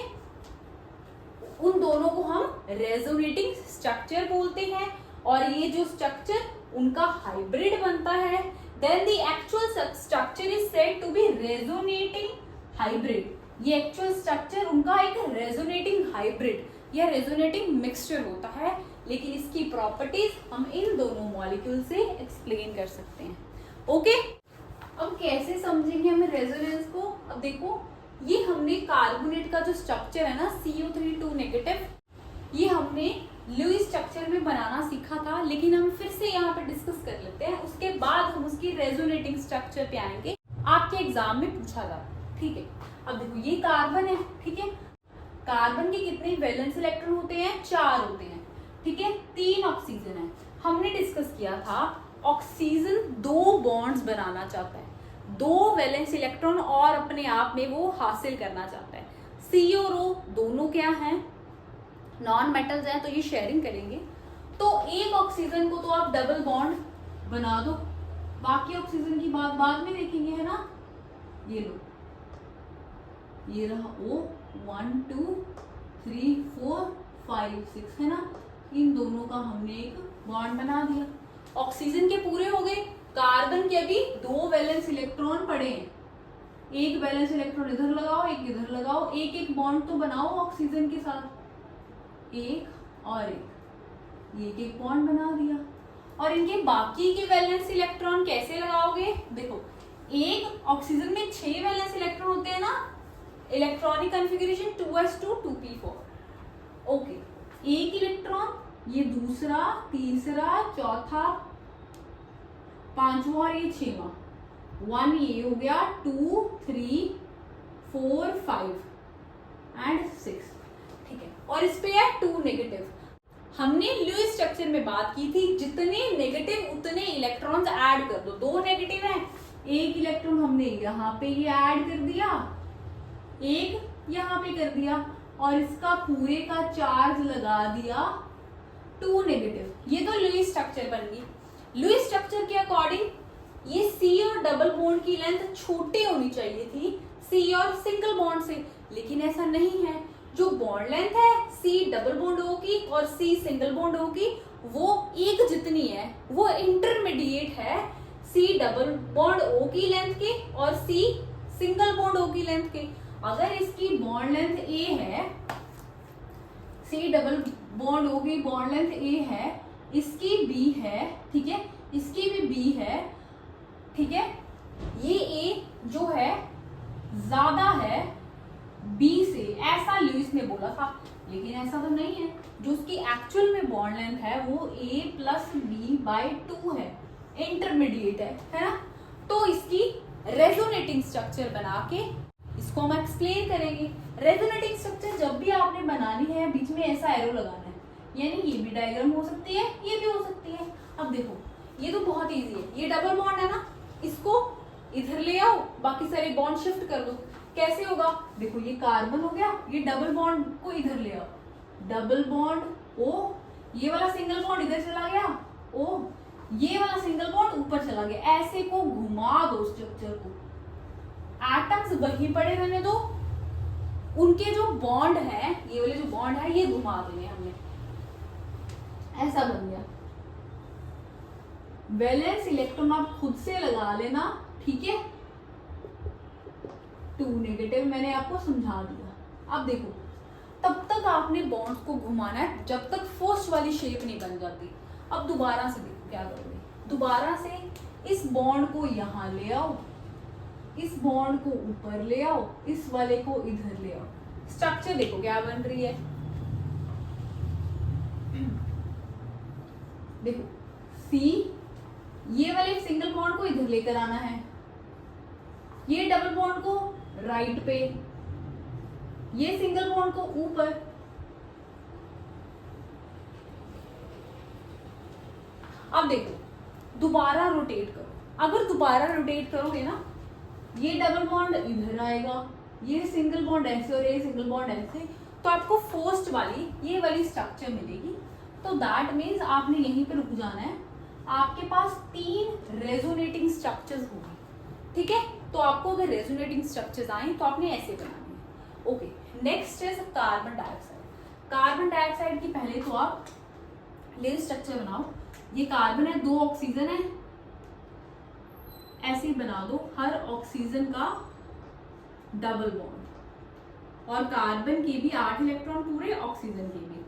उन दोनों को हम रेजोनेटिंग स्ट्रक्चर बोलते हैं, और ये जो स्ट्रक्चर उनका हाइब्रिड बनता है, then the actual structure is said to be resonating hybrid। ये एक्चुअल स्ट्रक्चर उनका एक रेजोनेटिंग हाइब्रिड या रेजोनेटिंग मिक्सचर होता है, लेकिन इसकी प्रॉपर्टीज हम इन दोनों मॉलिक्यूल से एक्सप्लेन कर सकते हैं। ओके, अब कैसे समझेंगे हमें रेजोनेंस को। अब देखो ये हमने कार्बोनेट का जो स्ट्रक्चर है ना, CO3 नेगेटिव, ये हमने लुईस स्ट्रक्चर में बनाना सीखा था, लेकिन हम फिर से यहाँ पे डिस्कस कर लेते हैं, उसके बाद हम उसकी रेजोनेटिंग स्ट्रक्चर पे आएंगे, आपके एग्जाम में पूछा जाता, ठीक है। अब देखो ये कार्बन है, ठीक है, कार्बन के कितने वैलेंस इलेक्ट्रॉन होते हैं, 4 होते हैं, ठीक है, 3 ऑक्सीजन है। हमने डिस्कस किया था ऑक्सीजन 2 बॉन्ड्स बनाना चाहता है, 2 वैलेंस इलेक्ट्रॉन और अपने आप में वो हासिल करना चाहता है। C और O दोनों क्या हैं, नॉन मेटल्स हैं, तो ये शेयरिंग करेंगे। तो एक ऑक्सीजन को तो आप डबल बॉन्ड बना दो, बाकी ऑक्सीजन की बात बाद में देखेंगे, है ना। ये लो, ये रहा O, 1 2 3 4 5 6, है ना। इन दोनों का हमने एक बॉन्ड बना दिया। ऑक्सीजन के पूरे हो गए, कार्बन के अभी 2 वैलेंस इलेक्ट्रॉन पड़े हैं, एक वैलेंस इलेक्ट्रॉन इधर लगाओ, एक इधर लगाओ, एक एक बॉन्ड तो बनाओ ऑक्सीजन के साथ, एक और एक एक बॉन्ड बना दिया। और इनके बाकी के वैलेंस इलेक्ट्रॉन कैसे लगाओगे, देखो एक ऑक्सीजन में 6 वैलेंस इलेक्ट्रॉन होते हैं ना, electronic configuration 2s2 2p4। Okay, एक इलेक्ट्रॉन, ये दूसरा, तीसरा, चौथा, पांचवा और ये 6वां, 1 ये हो गया, 2 3 4 5 एंड 6, ठीक है। और इस पे है 2 नेगेटिव। हमने लुईस स्ट्रक्चर में बात की थी जितने नेगेटिव उतने इलेक्ट्रॉन्स ऐड कर दो। 2 नेगेटिव है, 1 इलेक्ट्रॉन हमने यहाँ पे ये ऐड कर दिया, 1 यहाँ पे कर दिया और इसका पूरे का चार्ज लगा दिया 2 नेगेटिव। ये तो लुईस स्ट्रक्चर बन गई। लुईस स्ट्रक्चर के अकॉर्डिंग ये सी और डबल बॉन्ड की लेंथ छोटी होनी चाहिए थी सी और सिंगल बॉन्ड से, लेकिन ऐसा नहीं है। जो बॉन्ड लेंथ है सी डबल बॉन्ड ओ की और सी सिंगल बॉन्ड ओ की वो एक जितनी है, वो इंटरमीडिएट है सी डबल बॉन्ड ओ की लेंथ के और सी सिंगल बॉन्ड ओ की लेंथ के। अगर इसकी बॉन्ड लेंथ ए है, सी डबल बॉन्ड ओ की बॉन्ड लेंथ ए है, इसकी बी है, ठीक है, इसकी भी बी है, ठीक है, ये ए जो है ज्यादा है बी से, ऐसा लुईस ने बोला था, लेकिन ऐसा तो नहीं है। जो उसकी एक्चुअल में बॉन्ड लेंथ है वो a प्लस बी बाई 2 है, इंटरमीडिएट है ना। तो इसकी रेजोनेटिंग स्ट्रक्चर बना के इसको हम एक्सप्लेन करेंगे। रेजोनेटिंग स्ट्रक्चर जब भी आपने बनानी है बीच में ऐसा एरो लगाना है, यानी ये भी डायग्राम हो सकती है, ये भी हो सकती है। अब देखो ये तो बहुत इजी है, ये डबल बॉन्ड है ना, इसको इधर ले आओ, बाकी सारे बॉन्ड शिफ्ट कर दो। कैसे होगा, देखो ये कार्बन हो गया, ये डबल बॉन्ड को इधर ले आओ, डबल बॉन्ड ओ, ये वाला सिंगल बॉन्ड इधर चला गया ओ, ये वाला सिंगल बॉन्ड ऊपर चला गया। ऐसे को घुमा दो स्ट्रक्चर को, एटम्स वहीं पड़े रहने दो, उनके जो बॉन्ड है, ये वाले जो बॉन्ड है ये घुमा देंगे हमने, ऐसा बन गया। वैलेंस इलेक्ट्रॉन आप खुद से लगा लेना, ठीक है। 2 नेगेटिव मैंने आपको समझा दिया। अब देखो तब तक आपने बॉन्ड्स को घुमाना है जब तक फर्स्ट वाली शेप नहीं बन जाती। अब दोबारा से देखो क्या करोगे, दोबारा से इस बॉन्ड को यहाँ ले आओ, इस बॉन्ड को ऊपर ले आओ, इस वाले को इधर ले आओ। स्ट्रक्चर देखो क्या बन रही है, देखो सी, ये वाले सिंगल बॉन्ड को इधर लेकर आना है, ये डबल बॉन्ड को राइट पे, ये सिंगल बॉन्ड को ऊपर। अब देखो दोबारा रोटेट करो, अगर दोबारा रोटेट करोगे ना, ये डबल बॉन्ड इधर आएगा, ये सिंगल बॉन्ड ऐसे और ये सिंगल बॉन्ड ऐसे, तो आपको फर्स्ट वाली ये वाली स्ट्रक्चर मिलेगी। तो दैट मीन्स आपने यहीं पे रुक जाना है, आपके पास 3 रेजोनेटिंग स्ट्रक्चर्स होंगे, ठीक है। तो आपको अगर रेजोनेटिंग स्ट्रक्चर्स आए तो आपने ऐसे बनाने हैं। Okay, next is carbon dioxide. Carbon dioxide की पहले तो आप लेयर स्ट्रक्चर बनाओ। ये कार्बन है, 2 ऑक्सीजन है, ऐसे ही बना दो, हर ऑक्सीजन का डबल बॉन्ड, और कार्बन के भी 8 इलेक्ट्रॉन पूरे, ऑक्सीजन के भी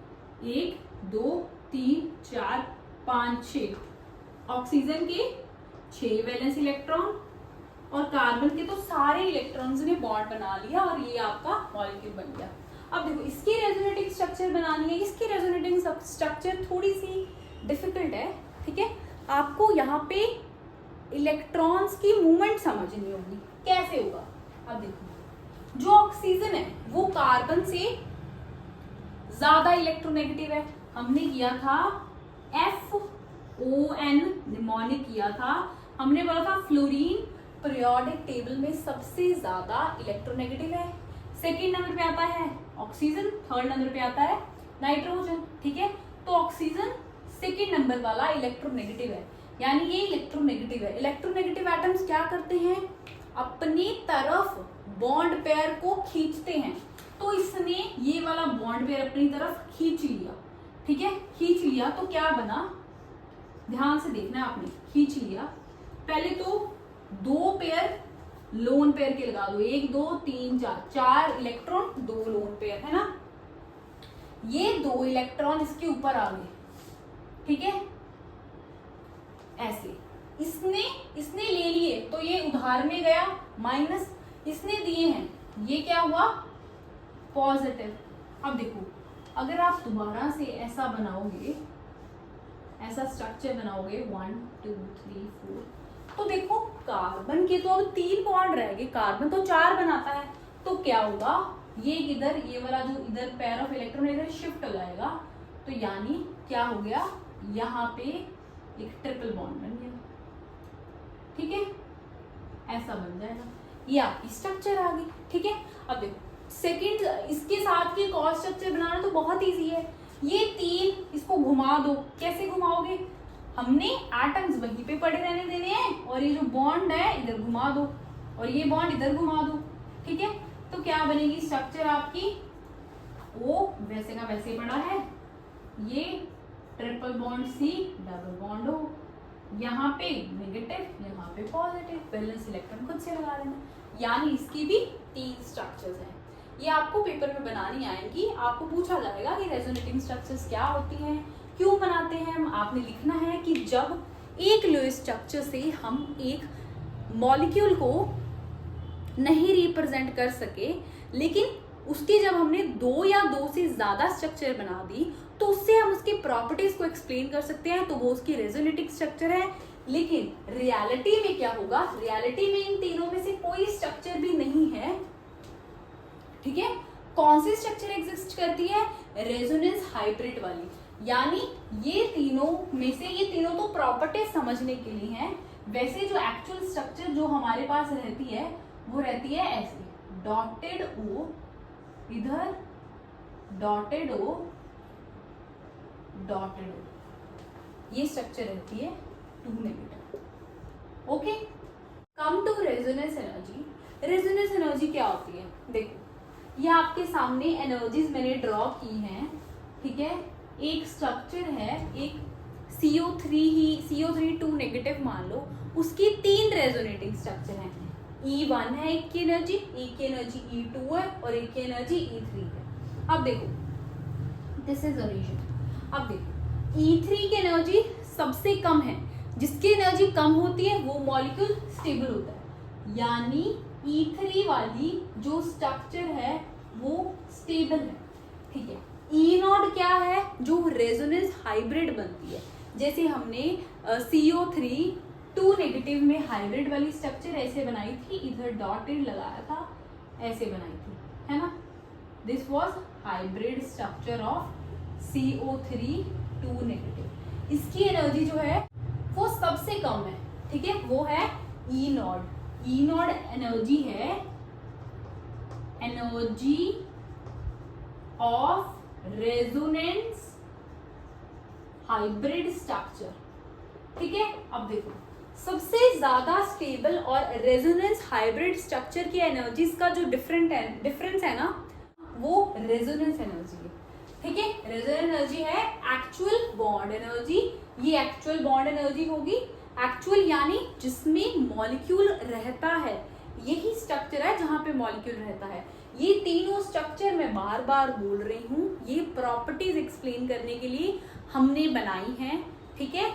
1 2 3 4 5 6, ऑक्सीजन के 6 वैलेंस इलेक्ट्रॉन और कार्बन के तो सारे इलेक्ट्रॉन्स ने बॉन्ड बना लिया और ये आपका मॉलिक्यूल बन गया। अब देखो इसकी रेजोनेटिंग स्ट्रक्चर बनानी है। इसकी रेजोनेटिंग स्ट्रक्चर थोड़ी सी डिफिकल्ट है, ठीक है। आपको यहाँ पे इलेक्ट्रॉन्स की मूवमेंट समझनी होगी, कैसे होगा। अब देखो जो ऑक्सीजन है वो कार्बन से ज्यादा इलेक्ट्रोनेगेटिव है। हमने किया था FON निमोनिक किया था, हमने बोला था फ्लोरीन पीरियोडिक टेबल में सबसे ज्यादा इलेक्ट्रोनेगेटिव है। सेकेंड नंबर पे आता है ऑक्सीजन, थर्ड नंबर पे आता है नाइट्रोजन, ठीक है। तो ऑक्सीजन सेकेंड नंबर वाला इलेक्ट्रोनेगेटिव है, यानी ये इलेक्ट्रोनेगेटिव है। इलेक्ट्रोनेगेटिव एटम्स क्या करते हैं, अपनी तरफ बॉन्ड पेयर को खींचते हैं। तो इसने ये वाला बॉन्ड पेयर अपनी तरफ खींच लिया, ठीक है। खींच लिया तो क्या बना, ध्यान से देखना आपने, खींच लिया। पहले तो 2 पेयर लोन पेयर के लगा दो, 1 2 3 4, 4 इलेक्ट्रॉन 2 लोन पेयर, है ना। ये 2 इलेक्ट्रॉन इसके ऊपर आ गए, ठीक है, ऐसे इसने ले लिए तो ये उधार में गया, माइनस इसने दिए हैं, ये क्या हुआ पॉजिटिव। अब देखो अगर आप दोबारा से ऐसा बनाओगे, ऐसा स्ट्रक्चर बनाओगे 1 2 3 4, तो देखो कार्बन के तो अब 3 बॉन्ड रह गए, कार्बन तो 4 बनाता है, तो क्या होगा, ये इधर, ये वाला जो इधर पेयर ऑफ इलेक्ट्रॉन इधर शिफ्ट हो जाएगा, तो यानी क्या हो गया, यहाँ पे एक ट्रिपल बॉन्ड बन गया, ठीक है, ऐसा बन जाएगा, ये आपकी स्ट्रक्चर आ गई, ठीक है। अब देखो सेकंड, इसके साथ की कॉर्ड स्ट्रक्चर बनाना तो बहुत इजी है, ये तीन, इसको घुमा दो, कैसे घुमाओगे, हमने एटम्स वहीं पे पड़े रहने देने हैं, और ये जो बॉन्ड है इधर घुमा दो, और ये बॉन्ड इधर घुमा दो, ठीक है। तो क्या बनेगी स्ट्रक्चर आपकी, ओ वैसे का वैसे पड़ा है, ये ट्रिपल बॉन्ड सी डबल बॉन्ड हो, यहाँ पे नेगेटिव, यहाँ पे पॉजिटिव, वैलेंस इलेक्ट्रॉन खुद से लगा देना, यानी इसकी भी तीन स्ट्रक्चर्स हैं। ये आपको पेपर में बनानी आएंगी, आपको पूछा जाएगा कि रेजोनेटिंग स्ट्रक्चर्स क्या होती हैं, क्यों बनाते हैं हम, आपने लिखना है कि जब एक लोएस्ट स्ट्रक्चर से हम एक मॉलिक्यूल को नहीं रिप्रेजेंट कर सके, लेकिन उसकी जब हमने दो या दो से ज्यादा स्ट्रक्चर बना दी तो उससे हम उसकी प्रॉपर्टीज को एक्सप्लेन कर सकते हैं, तो वो उसकी रेजोनेटिंग स्ट्रक्चर है। लेकिन रियलिटी में क्या होगा, रियलिटी में इन तीनों में से कोई स्ट्रक्चर भी नहीं है, ठीक है। कौन सी स्ट्रक्चर एग्जिस्ट करती है, रेजोनेंस हाइब्रिड वाली, यानी ये तीनों में से, ये तीनों तो प्रॉपर्टीज समझने के लिए हैं, वैसे जो एक्चुअल स्ट्रक्चर जो हमारे पास रहती है वो रहती है ऐसे, डॉटेड ओ इधर, डॉटेड ओ, डॉटेड ओ, ये स्ट्रक्चर रहती है 2 negative, okay. Come to resonance energy. Resonance energy क्या होती है, देखो ये आपके सामने एनर्जीज मैंने ड्रॉ की हैं, ठीक है। एक स्ट्रक्चर है, एक CO3 2 नेगेटिव मान लो, उसकी तीन रेजोनेटिंग स्ट्रक्चर हैं, E1 है एक की एनर्जी, एक की एनर्जी E2 है, और एक की एनर्जी E3 है। अब देखो दिस इज ओरिजिन, अब देखो E3 की एनर्जी सबसे कम है, जिसकी एनर्जी कम होती है वो मॉलिक्यूल स्टेबल होता है, यानी E3 वाली जो स्ट्रक्चर है वो स्टेबल है, ठीक है। E0 क्या है, जो रेजोनेंस हाइब्रिड बनती है, जैसे हमने CO3 2 नेगेटिव में हाइब्रिड वाली स्ट्रक्चर ऐसे बनाई थी, इधर डॉटेड लगाया था, ऐसे बनाई थी, है ना, this was hybrid structure of CO3 2 negative. इसकी एनर्जी जो है वो सबसे कम है, ठीक है, वो है E0। E0 एनर्जी है energy of resonance hybrid structure, ठीक है। अब देखो सबसे ज्यादा स्टेबल और रेजोनेंस हाइब्रिड स्ट्रक्चर की एनर्जीज का जो डिफरेंस है ना, वो रेजोनेंस एनर्जी है, ठीक है। रेजोनेंस एनर्जी है एक्चुअल बॉन्ड एनर्जी, ये एक्चुअल बॉन्ड एनर्जी होगी, एक्चुअल यानी जिसमें मॉलिक्यूल रहता है, यही स्ट्रक्चर है जहां पे मॉलिक्यूल रहता है। ये तीनों स्ट्रक्चर मैं बार बार बोल रही हूँ, ये प्रॉपर्टीज एक्सप्लेन करने के लिए हमने बनाई हैं, ठीक है।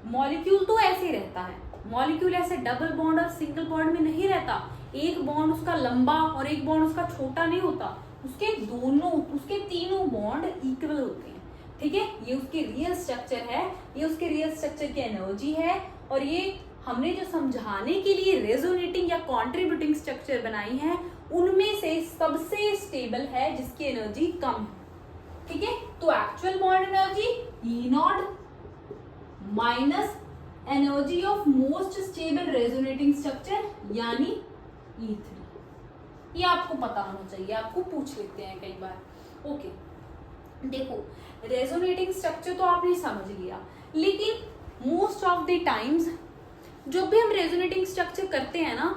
मॉलिक्यूल तो ऐसे रहता है, मॉलिक्यूल ऐसे डबल बॉन्ड और सिंगल बॉन्ड में नहीं रहता, एक बॉन्ड उसका लंबा और एक बॉन्ड उसका छोटा नहीं होता, उसके तीनों बॉन्ड इक्वल होते हैं, ठीक है। ये उसकी रियल स्ट्रक्चर है, ये उसके रियल स्ट्रक्चर की एनर्जी है, और ये हमने जो समझाने के लिए रेजोनेटिंग या कॉन्ट्रीब्यूटिंग स्ट्रक्चर बनाई है, उनमें से सबसे स्टेबल है जिसकी एनर्जी कम है, ठीक है। तो actual bond energy E0 minus energy of most stable resonating structure यानी E3। ये आपको पता होना चाहिए, आपको पूछ लेते हैं कई बार, ओके। देखो रेजोनेटिंग स्ट्रक्चर तो आपने समझ लिया, लेकिन मोस्ट ऑफ द टाइम्स जब भी हम रेजोनेटिंग स्ट्रक्चर करते हैं ना,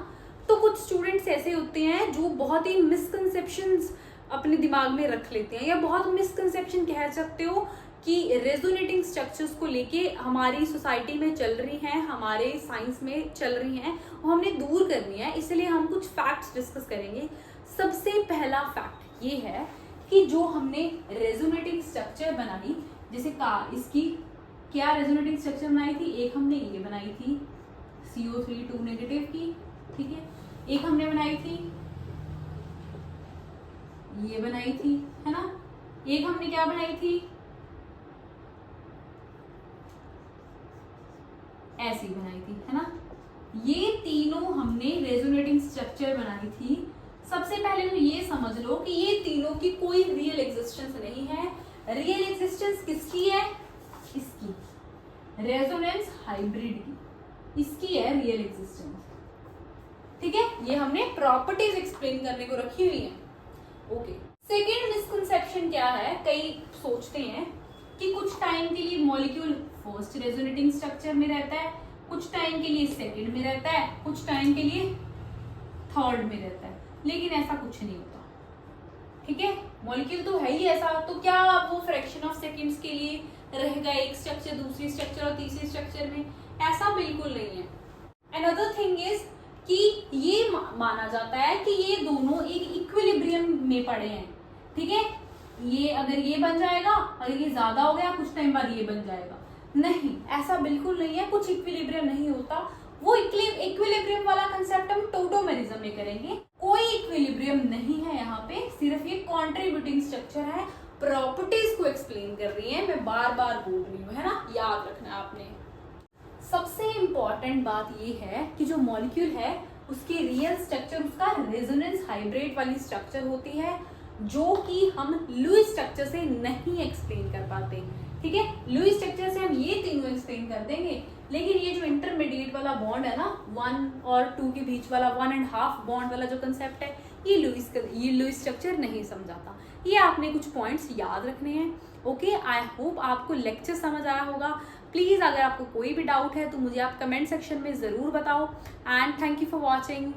तो कुछ स्टूडेंट्स ऐसे होते हैं जो बहुत ही मिसकंसेप्शंस अपने दिमाग में रख लेते हैं, या बहुत मिसकंसेप्शन कह सकते हो कि रेजोनेटिंग स्ट्रक्चर्स को लेके हमारी सोसाइटी में चल रही हैं, हमारे साइंस में चल रही हैं, और हमने दूर करनी है, इसलिए हम कुछ फैक्ट्स डिस्कस करेंगे। सबसे पहला फैक्ट ये है कि जो हमने रेजोनेटिंग स्ट्रक्चर बनाई, जैसे इसकी क्या रेजोनेटिंग स्ट्रक्चर बनाई थी, एक हमने ये बनाई थी CO3 2 नेगेटिव की, ठीक है, एक हमने बनाई थी ये बनाई थी, है ना, एक हमने क्या बनाई थी, ऐसी बनाई थी, है ना। ये तीनों हमने रेजोनेटिंग स्ट्रक्चर बनाई थी। सबसे पहले तो ये समझ लो कि ये तीनों की कोई रियल एग्जिस्टेंस नहीं है। रियल एग्जिस्टेंस किसकी है, इसकी रेजोनेंस हाइब्रिड की, इसकी है रियल एग्जिस्टेंस। ठीक है, ये हमने प्रॉपर्टीज एक्सप्लेन करने को रखी हुई है। ओके, सेकेंड मिसकंसेप्शन क्या है, कई सोचते हैं कि कुछ टाइम के लिए मॉलिक्यूल फर्स्ट रेजोनेटिंग स्ट्रक्चर में रहता है, कुछ टाइम के लिए सेकेंड में रहता है, कुछ टाइम के लिए थर्ड में रहता है, लेकिन ऐसा कुछ नहीं होता। ठीक है, मॉलिक्यूल तो है ही ऐसा, तो क्या वो फ्रैक्शन ऑफ सेकेंड्स के लिए रहेगा एक स्ट्रक्चर दूसरी स्ट्रक्चर और तीसरी स्ट्रक्चर में? ऐसा बिल्कुल नहीं है। अनदर थिंग इज कि ये माना जाता है कि ये दोनों एक इक्विलिब्रियम में पड़े हैं। ठीक है, ये अगर ये बन जाएगा, अगर ये ज्यादा हो गया कुछ टाइम बाद ये बन जाएगा, नहीं, ऐसा बिल्कुल नहीं है, कुछ इक्विलिब्रियम नहीं होता। वो इक्विलिब्रियम वाला कंसेप्ट हम टोटोमेरिज्म में करेंगे। कोई इक्विलिब्रियम नहीं है यहाँ पे, सिर्फ ये कॉन्ट्रीब्यूटिंग स्ट्रक्चर है, प्रॉपर्टीज को एक्सप्लेन कर रही है। मैं बार बार बोल रही हूँ, है ना, याद रखना है आपने। सबसे इंपॉर्टेंट बात ये है कि जो मॉलिक्यूल है उसकी रियल स्ट्रक्चर उसका रेजोनेंस हाइब्रिड वाली स्ट्रक्चर होती है, जो कि हम लुईस स्ट्रक्चर से नहीं एक्सप्लेन कर पाते। ठीक है, लुईस स्ट्रक्चर से हम ये तीनों एक्सप्लेन कर देंगे, लेकिन ये जो इंटरमीडिएट वाला बॉन्ड है ना, 1 और 2 के बीच वाला 1.5 बॉन्ड वाला जो कंसेप्ट है, ये लुईस स्ट्रक्चर नहीं समझाता। ये आपने कुछ पॉइंट्स याद रखने हैं। ओके, आई होप आपको लेक्चर समझ आया होगा। प्लीज अगर आपको कोई भी डाउट है तो मुझे आप कमेंट सेक्शन में जरूर बताओ। And thank you for watching.